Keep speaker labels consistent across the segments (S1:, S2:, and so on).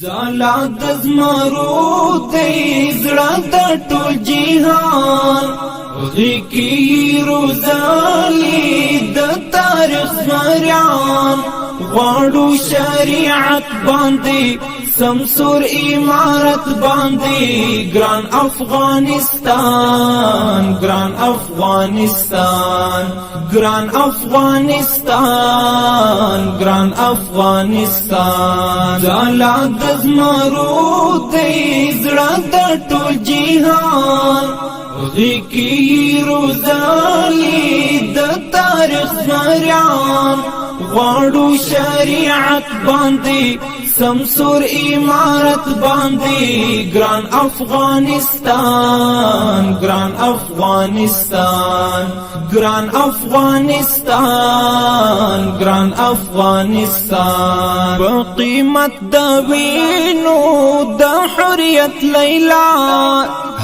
S1: ځالا د زمرو دی زړه د ټول جهان غیکی روزالی د تاریخ زمریان غواړو شریعت باندې سمسور امارت باندې ګران افغانستان ګران افغانستان ګران افغانستان ګران افغانستان ځالا د زمرو دی زړه د ټول جهان غیکی روزالی د تاریخ زمریان غواړو شریعت باندې سمسور امارت باندې ګران افغانستان ګران افغانستان ګران افغانستان ګران افغانستان په قیمت د وینو د حریت لیلا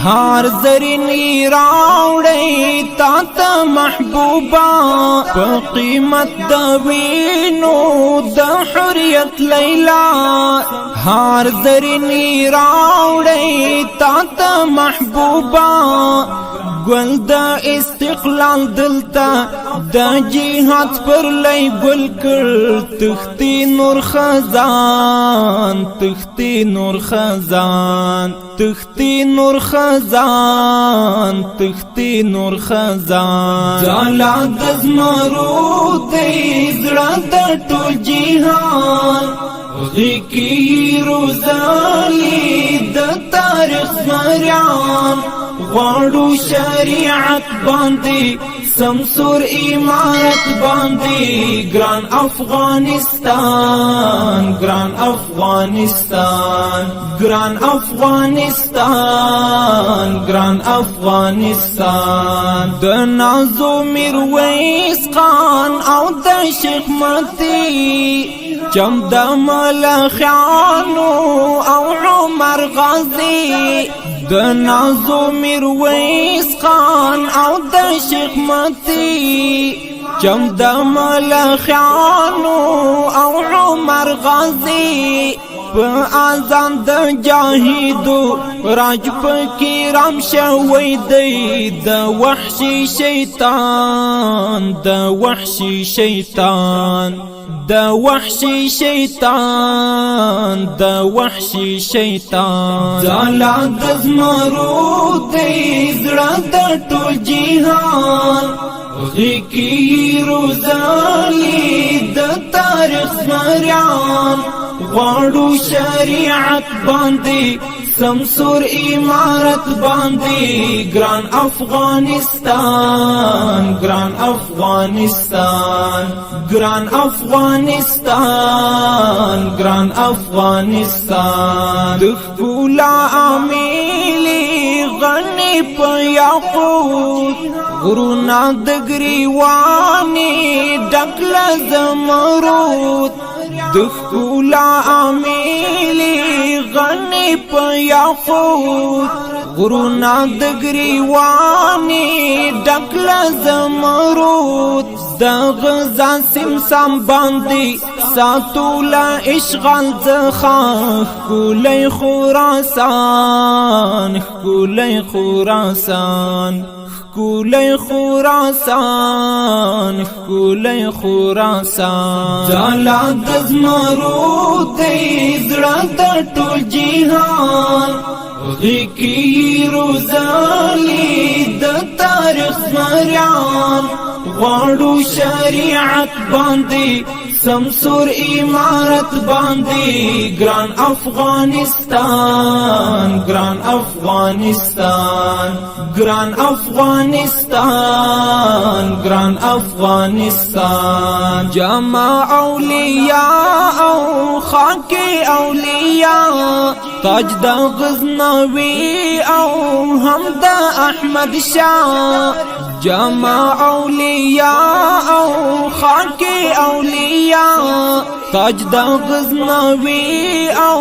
S1: هار زرینی راوړی تا ته محبوبا په قیمت د وینو د حریت لیلا هار زرینی راوړی تا ته محبوبا گل دا استقلال دلتا دا جهاد پر لئی گل کر تختی نور خزان تختی نور خزان تختی نور خزان تختی نور خزان ځالا د زمرو دی زړه د ټول جهان غیکی روزالی د تاریخ زمریان غواړو شریعت باندې سمسور امارت باندې ګران افغانستان ګران افغانستان ګران افغانستان ګران افغانستان د نازو میرویس خان او د شیخ متی چم د ملخیانو او عمر غازی د نازو میرویس خان او د شیخ متی چم د ملخیانو او عمر غازی په اذان د جاهدو راج پکې رام شوی دی د وحشي شیطان د وحشي شیطان د وحشي شیطان د وحشي شیطان ځالا د زمرو دی زړه د ټول جهان غیکی روزالی د تاریخ زمریان غواړو شریعت باندې سمسور امارت باندې ګران افغانستان ګران افغانستان ګران افغانستان ګران افغانستان د ښکلا امیلی غنی په یاقوت غرونه د ګریوانې ډک له زمرود د ښکلا امیلی غنی په یاقوت غرونه د ګریوانې ډک له زمرود د غزا سمسام باندې ساتوله اشغال څخه ښکلی خراسان ښکلی خراسان ښکلی خراسان ښکلی خراسان ځالا د زمرو دی زړه د ټول جهان غیکی روزالی د تاریخ زمریان غواړو شریعت باندې سمسور امارت باندې ګران افغانستان ګران افغانستان ګران افغانستان ګران افغانستان جمع اولیاء او خاک اولیاء تاج د غزنوی او هم د احمد شاه جمع اولیاء او خاک اولیاء تاج د غزنوی او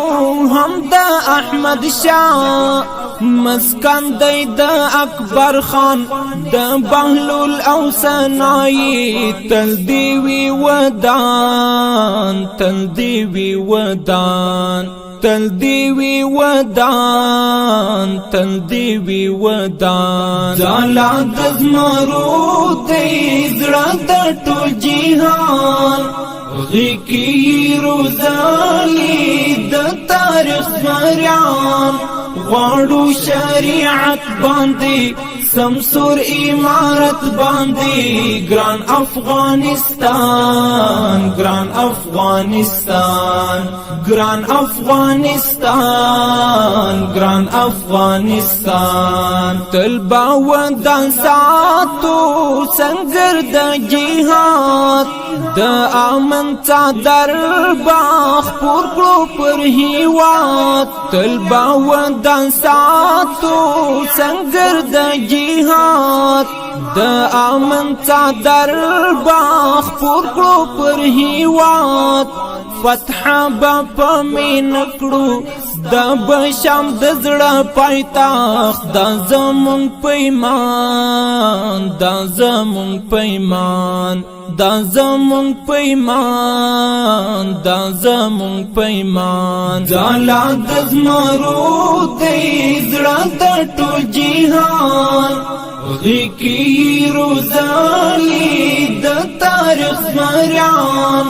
S1: هم د احمد شاه مسکن دی د اکبر خان د بهلول او سنای تل دی وی ودان تل دی وی ودان تل دی وی ودان تل دی وی ودان زالا د زمرو دی زړه د ټول جهان غی کی روزالی د تاریخ زمریان غواړو شریعت باندې سمسور امارت باندې ګران افغانستان ګران افغانستان ګران افغانستان ګران افغانستان تل باودان ساتو سنگر د جهاد د امن څادر باغ پور کړو پر هیواد تل باودان ساتو سنگر د جهاد د امن څادر باغ پور کړو پر هیواد فتح په مين کړو د بشام د زړه پایتخت د زمون پیمان د زمون پیمان د زمون پیمان د زمون پیمان زالا د زمرو دی زړه د ټول جهان غی کی روزالی د تاریخ زمریان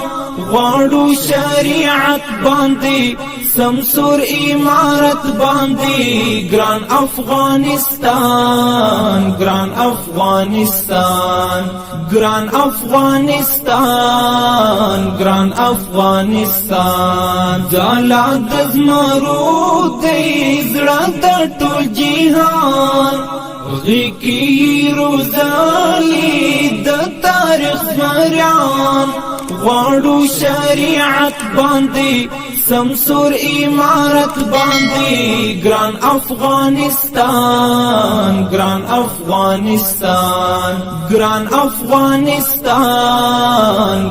S1: غواړو شریعت باندې سمسور امارت باندې ګران افغانستان ګران افغانستان ګران افغانستان ګران افغانستان زالا د زمرو دی زړه د ټول جهان غی کی روزالی د تاریخ زمریان غواړو شریعت باندې سمسور امارت باندې ګران افغانستان ګران افغانستان ګران افغانستان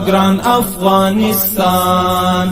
S1: ګران افغانستان